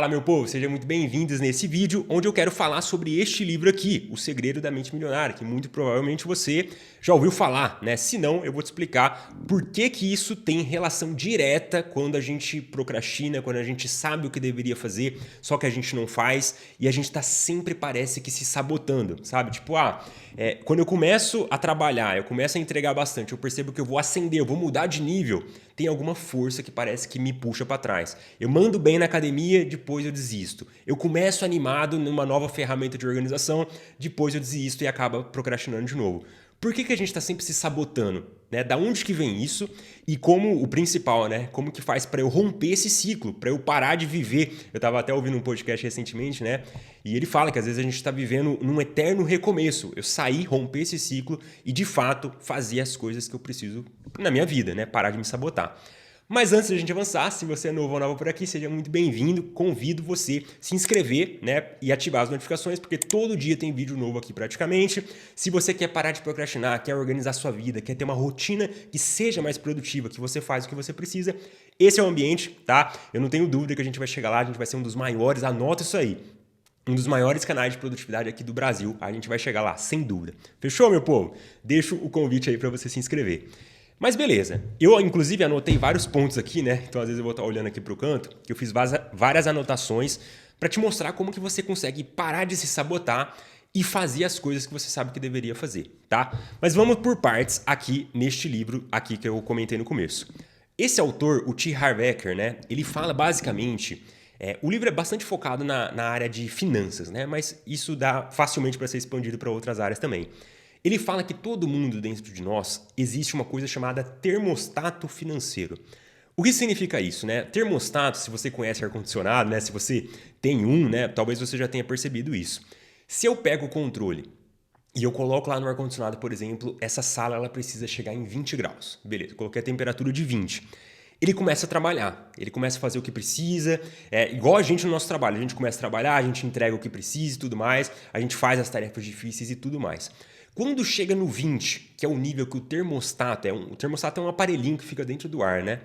Fala, meu povo, sejam muito bem-vindos nesse vídeo onde eu quero falar sobre este livro aqui, O Segredo da Mente Milionária, que muito provavelmente você já ouviu falar, né? Se não, eu vou te explicar por que que isso tem relação direta quando a gente procrastina, quando a gente sabe o que deveria fazer, só que a gente não faz e a gente tá sempre parece que se sabotando, sabe? Tipo, quando eu começo a trabalhar, eu começo a entregar bastante, eu percebo que eu vou ascender, eu vou mudar de nível, tem alguma força que parece que me puxa para trás. Eu mando bem na academia, depois eu desisto. Eu começo animado numa nova ferramenta de organização, depois eu desisto e acaba procrastinando de novo. Por que que a gente está sempre se sabotando? Né? Da onde que vem isso? E como o principal, né? Como que faz para eu romper esse ciclo, para eu parar de viver? Eu estava até ouvindo um podcast recentemente, né? E ele fala que às vezes a gente está vivendo num eterno recomeço. Eu sair, romper esse ciclo e de fato fazer as coisas que eu preciso na minha vida, né? Parar de me sabotar. Mas antes da gente avançar, se você é novo ou nova por aqui, seja muito bem-vindo. Convido você a se inscrever, né, e ativar as notificações, porque todo dia tem vídeo novo aqui praticamente. Se você quer parar de procrastinar, quer organizar sua vida, quer ter uma rotina que seja mais produtiva, que você faz o que você precisa, esse é o ambiente, tá? Eu não tenho dúvida que a gente vai chegar lá, a gente vai ser um dos maiores, anota isso aí. Um dos maiores canais de produtividade aqui do Brasil. A gente vai chegar lá, sem dúvida. Fechou, meu povo? Deixo o convite aí para você se inscrever. Mas beleza, eu inclusive anotei vários pontos aqui, né? Então às vezes eu vou estar olhando aqui para o canto, que eu fiz várias anotações para te mostrar como que você consegue parar de se sabotar e fazer as coisas que você sabe que deveria fazer, tá? Mas vamos por partes aqui neste livro aqui que eu comentei no começo. Esse autor, o T. Harv Eker, né? Ele fala basicamente... o livro é bastante focado na área de finanças, né? Mas isso dá facilmente para ser expandido para outras áreas também. Ele fala que todo mundo dentro de nós existe uma coisa chamada termostato financeiro. O que significa isso, né? Termostato, se você conhece ar-condicionado, né? Se você tem um, né? Talvez você já tenha percebido isso. Se eu pego o controle e eu coloco lá no ar-condicionado, por exemplo, essa sala ela precisa chegar em 20 graus. Beleza, coloquei a temperatura de 20. Ele começa a trabalhar, ele começa a fazer o que precisa, igual a gente no nosso trabalho, a gente começa a trabalhar, a gente entrega o que precisa e tudo mais, a gente faz as tarefas difíceis e tudo mais. Quando chega no 20, que é o nível que o termostato o termostato é um aparelhinho que fica dentro do ar, né?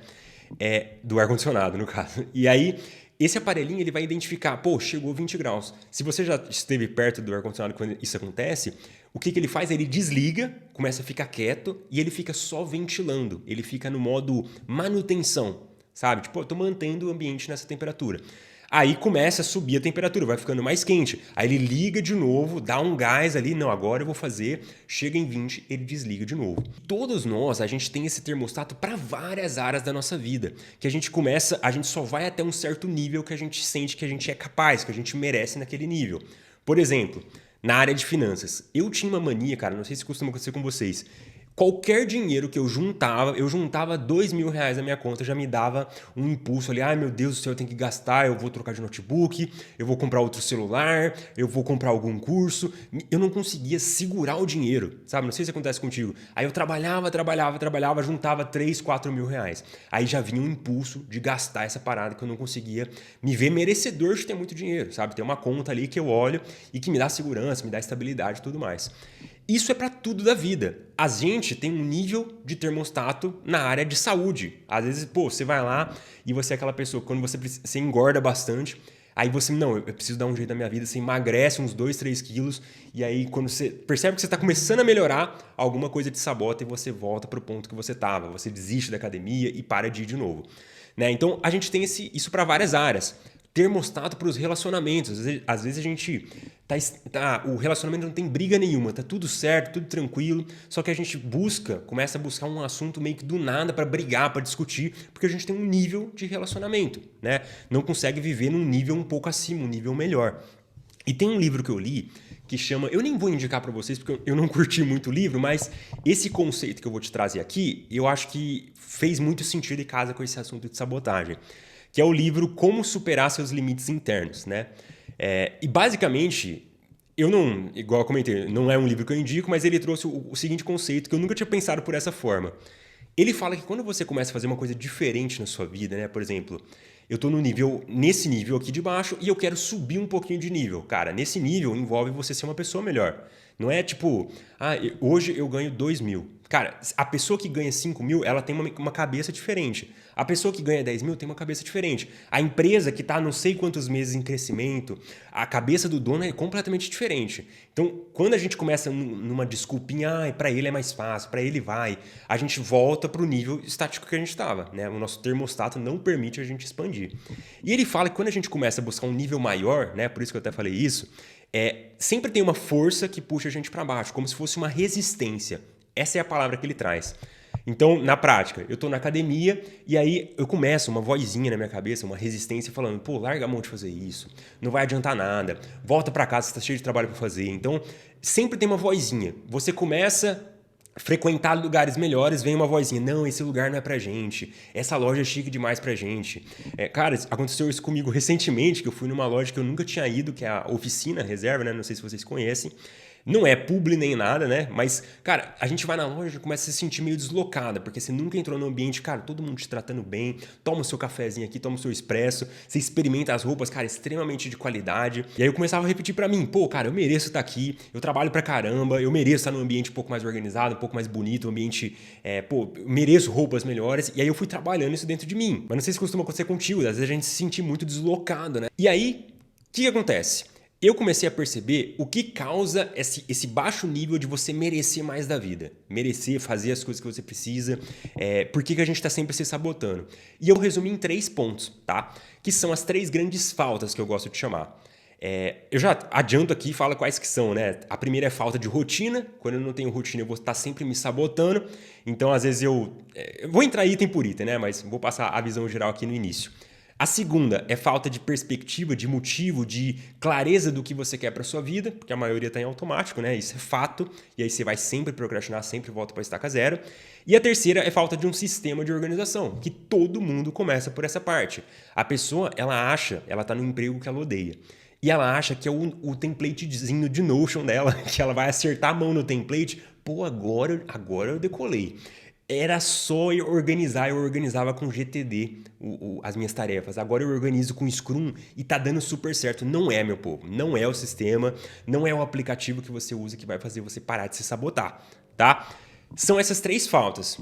Do ar-condicionado, no caso. E aí, esse aparelhinho ele vai identificar, pô, chegou 20 graus. Se você já esteve perto do ar-condicionado quando isso acontece, o que ele faz? Ele desliga, começa a ficar quieto e ele fica só ventilando. Ele fica no modo manutenção, sabe? Tipo, eu tô mantendo o ambiente nessa temperatura. Aí começa a subir a temperatura, vai ficando mais quente. Aí ele liga de novo, dá um gás ali, não, agora eu vou fazer, chega em 20, ele desliga de novo. Todos nós, a gente tem esse termostato para várias áreas da nossa vida, que a gente só vai até um certo nível que a gente sente que a gente é capaz, que a gente merece naquele nível. Por exemplo, na área de finanças, eu tinha uma mania, cara, não sei se costuma acontecer com vocês, qualquer dinheiro que eu juntava R$ 2.000 na minha conta, já me dava um impulso ali, ai meu Deus do céu, eu tenho que gastar, eu vou trocar de notebook, eu vou comprar outro celular, eu vou comprar algum curso. Eu não conseguia segurar o dinheiro, sabe? Não sei se acontece contigo. Aí eu trabalhava, juntava R$ 3.000, R$ 4.000. Aí já vinha um impulso de gastar essa parada que eu não conseguia me ver merecedor de ter muito dinheiro, sabe? Ter uma conta ali que eu olho e que me dá segurança, me dá estabilidade e tudo mais. Isso é para tudo da vida. A gente tem um nível de termostato na área de saúde. Às vezes, pô, você vai lá e você é aquela pessoa, quando você engorda bastante, aí você, não, eu preciso dar um jeito na minha vida, você emagrece uns 2, 3 quilos, e aí quando você percebe que você está começando a melhorar, alguma coisa te sabota e você volta para o ponto que você estava. Você desiste da academia e para de ir de novo. Né? Então, a gente tem isso para várias áreas. Termostato para os relacionamentos. Às vezes a gente o relacionamento não tem briga nenhuma, tá tudo certo, tudo tranquilo, só que a gente começa a buscar um assunto meio que do nada para brigar, para discutir, porque a gente tem um nível de relacionamento, né? Não consegue viver num nível um pouco acima, um nível melhor. E tem um livro que eu li que chama, eu nem vou indicar para vocês porque eu não curti muito o livro, mas esse conceito que eu vou te trazer aqui, eu acho que fez muito sentido e casa com esse assunto de sabotagem, que é o livro Como Superar Seus Limites Internos, né? E basicamente, igual eu comentei, não é um livro que eu indico, mas ele trouxe o seguinte conceito que eu nunca tinha pensado por essa forma. Ele fala que quando você começa a fazer uma coisa diferente na sua vida, né? Por exemplo, eu estou nesse nível aqui de baixo e eu quero subir um pouquinho de nível. Cara, nesse nível envolve você ser uma pessoa melhor. Não é tipo, hoje eu ganho 2 mil. Cara, a pessoa que ganha 5 mil, ela tem uma cabeça diferente. A pessoa que ganha 10 mil tem uma cabeça diferente. A empresa que está não sei quantos meses em crescimento, a cabeça do dono é completamente diferente. Então, quando a gente começa numa desculpinha, para ele é mais fácil, para ele vai, a gente volta para o nível estático que a gente estava, né? O nosso termostato não permite a gente expandir. E ele fala que quando a gente começa a buscar um nível maior, né? Por isso que eu até falei isso, sempre tem uma força que puxa a gente para baixo, como se fosse uma resistência. Essa é a palavra que ele traz. Então, na prática, eu estou na academia e aí eu começo uma vozinha na minha cabeça, uma resistência falando, pô, larga a mão de fazer isso, não vai adiantar nada, volta para casa, você está cheio de trabalho para fazer. Então, sempre tem uma vozinha. Você começa a frequentar lugares melhores, vem uma vozinha, não, esse lugar não é pra gente, essa loja é chique demais pra gente. Cara, aconteceu isso comigo recentemente, que eu fui numa loja que eu nunca tinha ido, que é a Oficina Reserva, né? Não sei se vocês conhecem. Não é publi nem nada, né? Mas, cara, a gente vai na loja e começa a se sentir meio deslocada, porque você nunca entrou no ambiente, cara, todo mundo te tratando bem, toma o seu cafezinho aqui, toma o seu expresso, você experimenta as roupas, cara, extremamente de qualidade. E aí eu começava a repetir pra mim, pô, cara, eu mereço estar aqui, eu trabalho pra caramba, eu mereço estar num ambiente um pouco mais organizado, um pouco mais bonito, um ambiente, eu mereço roupas melhores. E aí eu fui trabalhando isso dentro de mim. Mas não sei se costuma acontecer contigo, às vezes a gente se sentir muito deslocado, né? E aí, o que acontece? Eu comecei a perceber o que causa esse baixo nível de você merecer mais da vida. Merecer, fazer as coisas que você precisa. Por que a gente está sempre se sabotando? E eu resumi em 3 pontos, tá? Que são as 3 grandes faltas que eu gosto de chamar. Eu já adianto aqui e falo quais que são, né? A primeira é falta de rotina. Quando eu não tenho rotina, eu vou estar sempre me sabotando. Então, às vezes, eu vou entrar item por item, né? Mas vou passar a visão geral aqui no início. A segunda é falta de perspectiva, de motivo, de clareza do que você quer para sua vida, porque a maioria está em automático, né? Isso é fato, e aí você vai sempre procrastinar, sempre volta para estaca zero. E a terceira é falta de um sistema de organização, que todo mundo começa por essa parte. A pessoa, ela está no emprego que ela odeia. E ela acha que é o templatezinho de Notion dela, que ela vai acertar a mão no template. Pô, agora eu decolei. Era só eu organizava com GTD as minhas tarefas. Agora eu organizo com Scrum e tá dando super certo. Não é, meu povo. Não é o sistema, não é o aplicativo que você usa que vai fazer você parar de se sabotar, tá? São essas 3 faltas.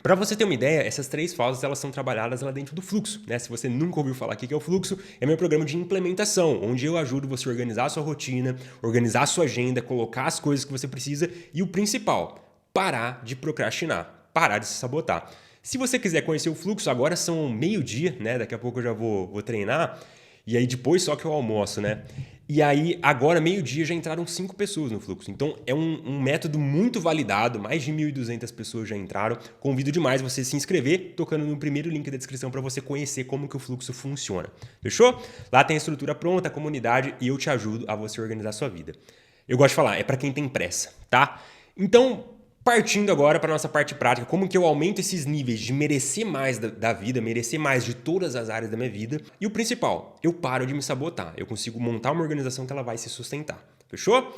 Para você ter uma ideia, essas 3 faltas elas são trabalhadas lá dentro do fluxo, né? Se você nunca ouviu falar o que é o fluxo, é meu programa de implementação, onde eu ajudo você a organizar a sua rotina, organizar a sua agenda, colocar as coisas que você precisa e o principal, parar de procrastinar. Parar de se sabotar. Se você quiser conhecer o fluxo, agora são 12:00, né? Daqui a pouco eu já vou treinar. E aí depois só que eu almoço, né? E aí agora 12:00 já entraram 5 pessoas no fluxo. Então é um método muito validado, mais de 1.200 pessoas já entraram. Convido demais você se inscrever, tocando no primeiro link da descrição para você conhecer como que o fluxo funciona. Fechou? Lá tem a estrutura pronta, a comunidade e eu te ajudo a você organizar a sua vida. Eu gosto de falar, é para quem tem pressa, tá? Então, partindo agora para a nossa parte prática, como que eu aumento esses níveis de merecer mais da vida, merecer mais de todas as áreas da minha vida. E o principal, eu paro de me sabotar. Eu consigo montar uma organização que ela vai se sustentar. Fechou?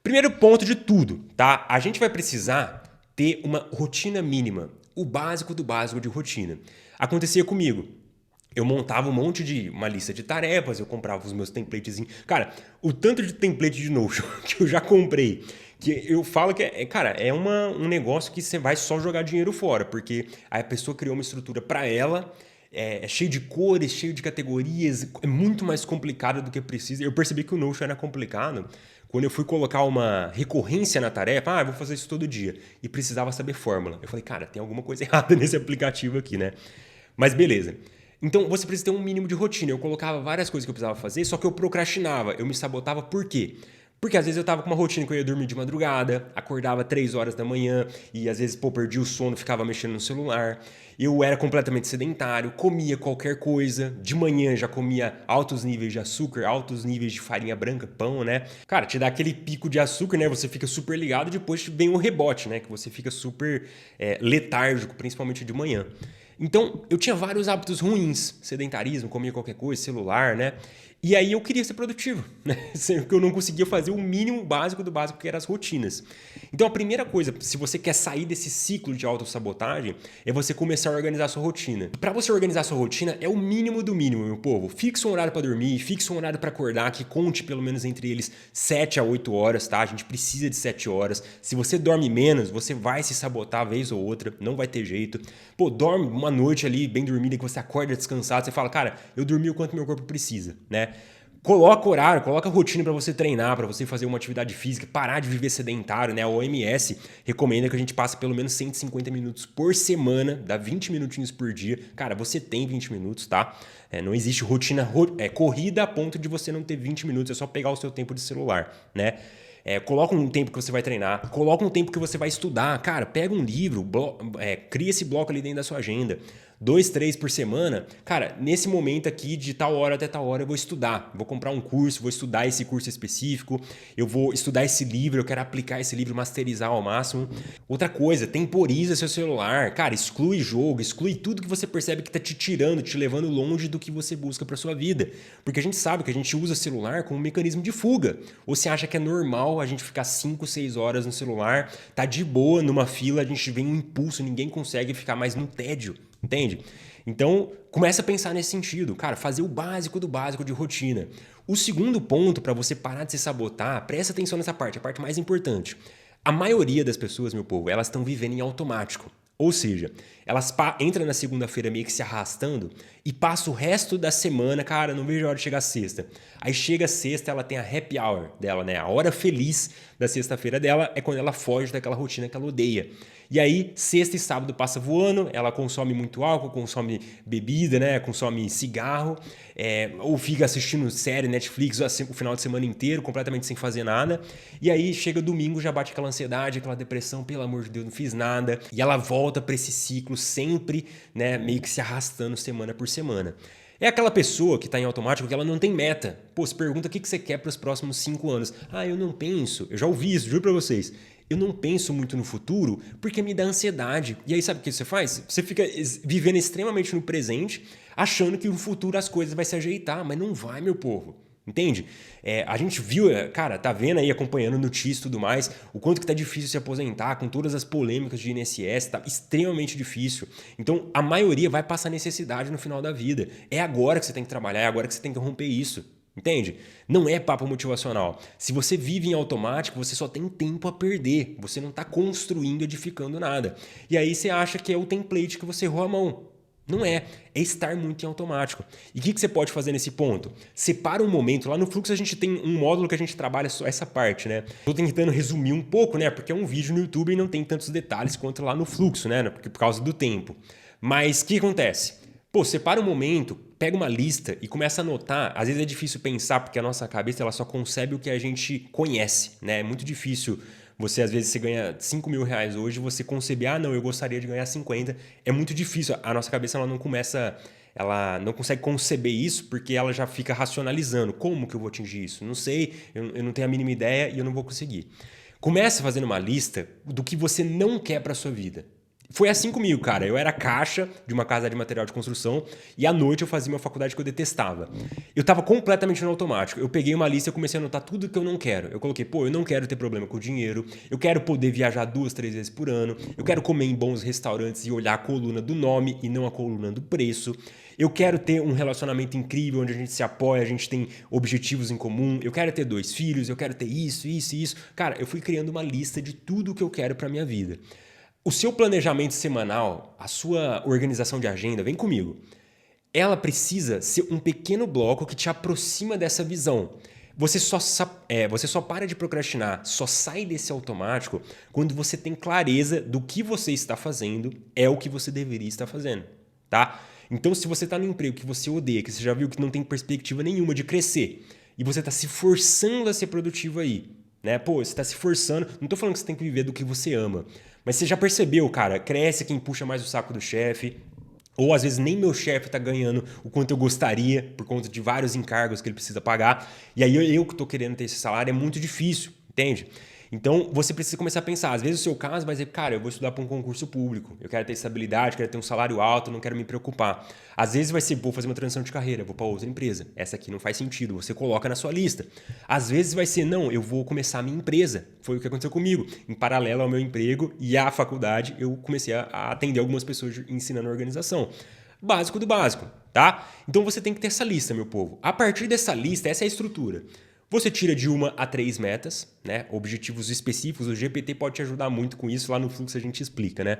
Primeiro ponto de tudo, tá? A gente vai precisar ter uma rotina mínima. O básico do básico de rotina. Acontecia comigo. Eu montava uma lista de tarefas, eu comprava os meus templatezinhos. Cara, o tanto de template de Notion que eu já comprei, que eu falo que é um negócio que você vai só jogar dinheiro fora, porque a pessoa criou uma estrutura para ela, é cheio de cores, cheio de categorias, é muito mais complicado do que precisa. Eu percebi que o Notion era complicado quando eu fui colocar uma recorrência na tarefa. Eu vou fazer isso todo dia, e precisava saber fórmula. Eu falei, cara, tem alguma coisa errada nesse aplicativo aqui, né? Mas beleza. Então você precisa ter um mínimo de rotina. Eu colocava várias coisas que eu precisava fazer, só que eu procrastinava, eu me sabotava. Por quê? Porque às vezes eu tava com uma rotina que eu ia dormir de madrugada, acordava 3 horas da manhã e às vezes, perdia o sono, ficava mexendo no celular. Eu era completamente sedentário, comia qualquer coisa. De manhã já comia altos níveis de açúcar, altos níveis de farinha branca, pão, né? Cara, te dá aquele pico de açúcar, né? Você fica super ligado, depois vem o rebote, né? Que você fica super letárgico, principalmente de manhã. Então, eu tinha vários hábitos ruins, sedentarismo, comia qualquer coisa, celular, né? E aí eu queria ser produtivo, né? Sendo que eu não conseguia fazer o mínimo básico do básico, que eram as rotinas. Então a primeira coisa, se você quer sair desse ciclo de autossabotagem, é você começar a organizar a sua rotina. Para você organizar a sua rotina, é o mínimo do mínimo, meu povo. Fixa um horário para dormir, fixa um horário para acordar, que conte pelo menos entre eles 7 a 8 horas, tá? A gente precisa de 7 horas. Se você dorme menos, você vai se sabotar vez ou outra, não vai ter jeito. Pô, dorme uma noite ali bem dormida, que você acorda descansado, você fala, cara, eu dormi o quanto meu corpo precisa, né? Coloca horário, coloca rotina para você treinar, para você fazer uma atividade física, parar de viver sedentário, né? A OMS recomenda que a gente passe pelo menos 150 minutos por semana, dá 20 minutinhos por dia. Cara, você tem 20 minutos, tá? Não existe rotina corrida a ponto de você não ter 20 minutos, é só pegar o seu tempo de celular, né? Coloca um tempo que você vai treinar, coloca um tempo que você vai estudar. Cara, pega um livro, cria esse bloco ali dentro da sua agenda. 2, 3 por semana. Cara, nesse momento aqui, de tal hora até tal hora, eu vou estudar. Vou comprar um curso, vou estudar esse curso específico. Eu vou estudar esse livro, eu quero aplicar esse livro, masterizar ao máximo. Outra coisa, temporiza seu celular. Cara, exclui jogo, exclui tudo que você percebe que tá te tirando, te levando longe do que você busca pra sua vida. Porque a gente sabe que a gente usa celular como um mecanismo de fuga. Ou você acha que é normal a gente ficar 5, 6 horas no celular, tá de boa numa fila, a gente vem um impulso, ninguém consegue ficar mais no tédio. Entende? Então, começa a pensar nesse sentido. Cara, fazer o básico do básico de rotina. O segundo ponto para você parar de se sabotar, presta atenção nessa parte, a parte mais importante. A maioria das pessoas, meu povo, elas estão vivendo em automático. Ou seja, elas entram na segunda-feira meio que se arrastando e passa o resto da semana, cara, não vejo a hora de chegar sexta. Aí chega sexta, ela tem a happy hour dela, né? A hora feliz da sexta-feira dela é quando ela foge daquela rotina que ela odeia. E aí, sexta e sábado passa voando, ela consome muito álcool, consome bebida, né? Consome cigarro, ou fica assistindo série, Netflix, o final de semana inteiro, completamente sem fazer nada. E aí, chega domingo, já bate aquela ansiedade, aquela depressão, pelo amor de Deus, não fiz nada. E ela volta para esse ciclo sempre, né? Meio que se arrastando semana por semana. É aquela pessoa que está em automático que ela não tem meta. Pô, se pergunta o que você quer para os próximos 5 anos. Ah, eu não penso. Eu já ouvi isso, juro para vocês. Eu não penso muito no futuro porque me dá ansiedade. E aí sabe o que você faz? Você fica vivendo extremamente no presente, achando que no futuro as coisas vão se ajeitar, mas não vai, meu povo. Entende? A gente viu, cara, tá vendo aí, acompanhando notícias e tudo mais, o quanto que tá difícil se aposentar, com todas as polêmicas de INSS, tá extremamente difícil. Então, a maioria vai passar necessidade no final da vida. É agora que você tem que trabalhar, é agora que você tem que romper isso. Entende? Não é papo motivacional. Se você vive em automático, você só tem tempo a perder. Você não está construindo, edificando nada. E aí você acha que é o template que você errou a mão. Não é. É estar muito em automático. E o que você pode fazer nesse ponto? Separa um momento. Lá no Fluxo a gente tem um módulo que a gente trabalha só essa parte, né? Estou tentando resumir um pouco, né? Porque é um vídeo no YouTube e não tem tantos detalhes quanto lá no Fluxo, né? Por causa do tempo. Mas o que acontece? Pô, separa um momento, pega uma lista e começa a anotar. Às vezes é difícil pensar porque a nossa cabeça ela só concebe o que a gente conhece, né? É muito difícil você, às vezes, você ganha 5 mil reais hoje, você conceber, ah, não, eu gostaria de ganhar 50. É muito difícil. A nossa cabeça ela não consegue conceber isso porque ela já fica racionalizando. Como que eu vou atingir isso? Não sei, eu não tenho a mínima ideia e eu não vou conseguir. Comece fazendo uma lista do que você não quer para sua vida. Foi assim comigo, cara. Eu era caixa de uma casa de material de construção e à noite eu fazia uma faculdade que eu detestava. Eu tava completamente no automático. Eu peguei uma lista e comecei a anotar tudo que eu não quero. Eu coloquei, pô, eu não quero ter problema com o dinheiro, eu quero poder viajar 2, 3 vezes por ano, eu quero comer em bons restaurantes e olhar a coluna do nome e não a coluna do preço. Eu quero ter um relacionamento incrível onde a gente se apoia, a gente tem objetivos em comum. Eu quero ter 2 filhos, eu quero ter isso, isso e isso. Cara, eu fui criando uma lista de tudo que eu quero pra minha vida. O seu planejamento semanal, a sua organização de agenda, vem comigo. Ela precisa ser um pequeno bloco que te aproxima dessa visão. Você só para de procrastinar, só sai desse automático quando você tem clareza do que você está fazendo é o que você deveria estar fazendo, tá? Então, se você está no emprego que você odeia, que você já viu que não tem perspectiva nenhuma de crescer, e você está se forçando a ser produtivo aí, né? Pô, você está se forçando, não estou falando que você tem que viver do que você ama, mas você já percebeu, cara, cresce quem puxa mais o saco do chefe, ou às vezes nem meu chefe está ganhando o quanto eu gostaria por conta de vários encargos que ele precisa pagar, e aí eu que estou querendo ter esse salário é muito difícil, entende? Então, você precisa começar a pensar. Às vezes o seu caso vai dizer, cara, eu vou estudar para um concurso público, eu quero ter estabilidade, quero ter um salário alto, não quero me preocupar. Às vezes vai ser, vou fazer uma transição de carreira, vou para outra empresa. Essa aqui não faz sentido, você coloca na sua lista. Às vezes vai ser, não, eu vou começar a minha empresa. Foi o que aconteceu comigo. Em paralelo ao meu emprego e à faculdade, eu comecei a atender algumas pessoas ensinando organização. Básico do básico, tá? Então você tem que ter essa lista, meu povo. A partir dessa lista, essa é a estrutura. Você tira de 1 a 3 metas, né? Objetivos específicos. O GPT pode te ajudar muito com isso. Lá no fluxo a gente explica, né?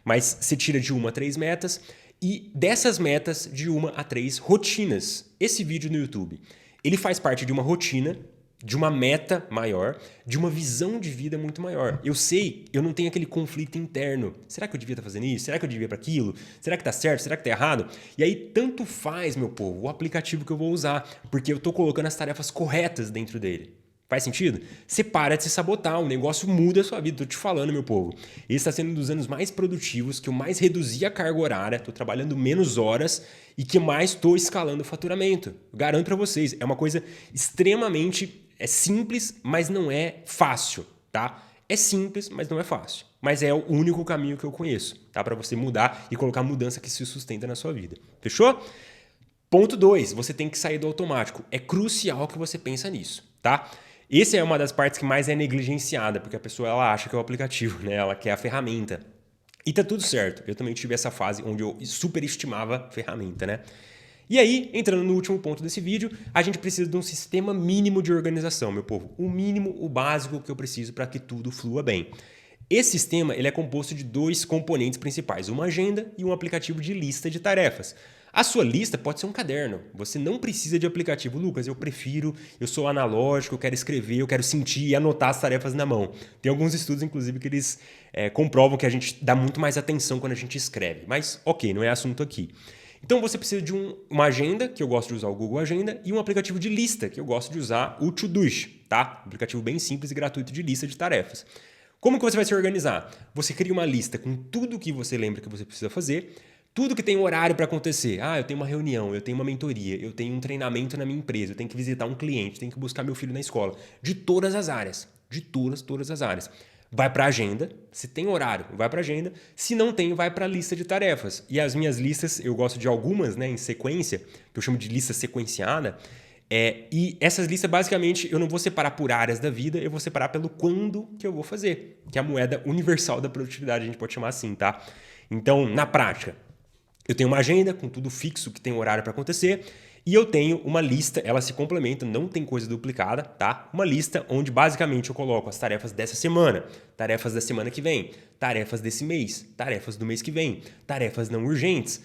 Mas você tira de 1 a 3 metas e dessas metas, de 1 a 3 rotinas. Esse vídeo no YouTube, ele faz parte de uma rotina, de uma meta maior, de uma visão de vida muito maior. Eu sei, eu não tenho aquele conflito interno. Será que eu devia estar fazendo isso? Será que eu devia para aquilo? Será que está certo? Será que está errado? E aí tanto faz, meu povo, o aplicativo que eu vou usar, porque eu estou colocando as tarefas corretas dentro dele. Faz sentido? Você para de se sabotar, o negócio muda a sua vida. Tô te falando, meu povo. Esse está sendo um dos anos mais produtivos, que eu mais reduzi a carga horária, tô trabalhando menos horas e que mais estou escalando o faturamento. Garanto para vocês, é uma coisa extremamente simples, mas não é fácil, tá? É simples, mas não é fácil. Mas é o único caminho que eu conheço, tá? Para você mudar e colocar mudança que se sustenta na sua vida. Fechou? Ponto 2, você tem que sair do automático. É crucial que você pense nisso, tá? Essa é uma das partes que mais é negligenciada, porque a pessoa ela acha que é o aplicativo, né? Ela quer a ferramenta. E tá tudo certo. Eu também tive essa fase onde eu superestimava a ferramenta, né? E aí, entrando no último ponto desse vídeo, a gente precisa de um sistema mínimo de organização, meu povo. O mínimo, o básico que eu preciso para que tudo flua bem. Esse sistema ele é composto de 2 componentes principais, uma agenda e um aplicativo de lista de tarefas. A sua lista pode ser um caderno, você não precisa de aplicativo. Lucas, eu sou analógico, eu quero escrever, eu quero sentir e anotar as tarefas na mão. Tem alguns estudos, inclusive, que eles comprovam que a gente dá muito mais atenção quando a gente escreve. Mas, ok, não é assunto aqui. Então você precisa de uma agenda, que eu gosto de usar o Google Agenda, e um aplicativo de lista, que eu gosto de usar o Todoist, tá? Um aplicativo bem simples e gratuito de lista de tarefas. Como que você vai se organizar? Você cria uma lista com tudo que você lembra que você precisa fazer, tudo que tem horário para acontecer. Ah, eu tenho uma reunião, eu tenho uma mentoria, eu tenho um treinamento na minha empresa, eu tenho que visitar um cliente, tenho que buscar meu filho na escola. De todas as áreas. De todas as áreas. Vai para a agenda, se tem horário, vai para a agenda, se não tem, vai para a lista de tarefas. E as minhas listas, eu gosto de algumas, né, em sequência, que eu chamo de lista sequenciada, e essas listas, basicamente, eu não vou separar por áreas da vida, eu vou separar pelo quando que eu vou fazer, que é a moeda universal da produtividade, a gente pode chamar assim, tá? Então, na prática, eu tenho uma agenda com tudo fixo que tem horário para acontecer, e eu tenho uma lista, elas se complementam, não tem coisa duplicada, tá? Uma lista onde basicamente eu coloco as tarefas dessa semana, tarefas da semana que vem, tarefas desse mês, tarefas do mês que vem, tarefas não urgentes,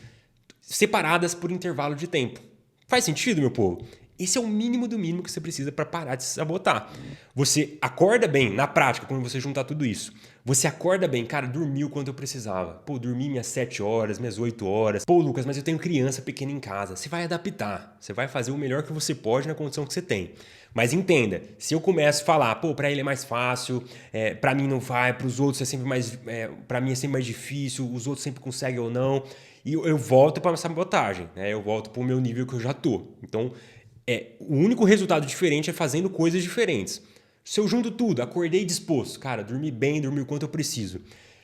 separadas por intervalo de tempo. Faz sentido, meu povo? Esse é o mínimo do mínimo que você precisa para parar de se sabotar. Você acorda bem, na prática, quando você juntar tudo isso. Você acorda bem, cara, dormiu quando eu precisava. Pô, dormi minhas 7 horas, minhas 8 horas. Pô, Lucas, mas eu tenho criança pequena em casa. Você vai adaptar, você vai fazer o melhor que você pode na condição que você tem. Mas entenda, se eu começo a falar, pô, pra ele é mais fácil, pra mim não vai, pros outros é sempre mais, pra mim é sempre mais difícil, os outros sempre conseguem ou não, e eu volto pra sabotagem, né? Eu volto pro meu nível que eu já tô. Então, o único resultado diferente é fazendo coisas diferentes. Se eu junto tudo, acordei disposto, cara, dormi bem, dormi o quanto eu preciso.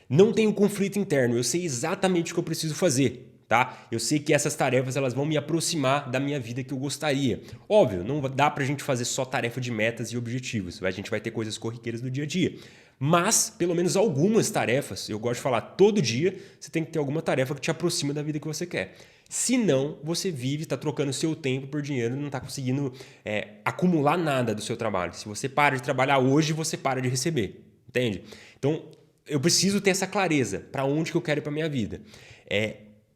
Não tenho conflito interno, eu sei exatamente o que eu preciso fazer, tá? Eu sei que essas tarefas elas vão me aproximar da minha vida que eu gostaria. Óbvio, não dá pra gente fazer só tarefa de metas e objetivos, a gente vai ter coisas corriqueiras do dia a dia. Mas, pelo menos algumas tarefas, eu gosto de falar todo dia, você tem que ter alguma tarefa que te aproxima da vida que você quer. Se não, você vive, está trocando seu tempo por dinheiro e não está conseguindo acumular nada do seu trabalho. Se você para de trabalhar hoje, você para de receber. Entende? Então, eu preciso ter essa clareza para onde que eu quero ir para a minha vida.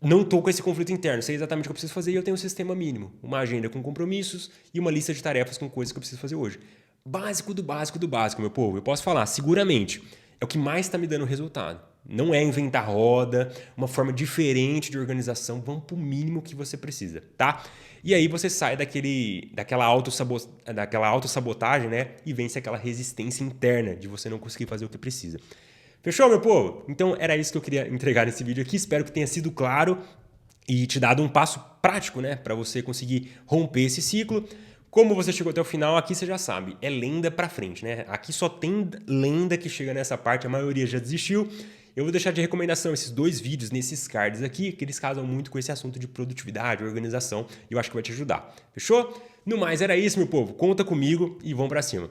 Não estou com esse conflito interno, sei exatamente o que eu preciso fazer e eu tenho um sistema mínimo. Uma agenda com compromissos e uma lista de tarefas com coisas que eu preciso fazer hoje. Básico do básico do básico, meu povo. Eu posso falar, seguramente, é o que mais está me dando resultado. Não é inventar roda, uma forma diferente de organização. Vamos para o mínimo que você precisa, tá? E aí você sai daquela autossabotagem, né? E vence aquela resistência interna de você não conseguir fazer o que precisa. Fechou, meu povo? Então era isso que eu queria entregar nesse vídeo aqui. Espero que tenha sido claro e te dado um passo prático, né? Para você conseguir romper esse ciclo. Como você chegou até o final, aqui você já sabe, é lenda pra frente, né? Aqui só tem lenda que chega nessa parte, a maioria já desistiu. Eu vou deixar de recomendação esses 2 vídeos nesses cards aqui, que eles casam muito com esse assunto de produtividade, organização, e eu acho que vai te ajudar. Fechou? No mais, era isso, meu povo. Conta comigo e vamos pra cima.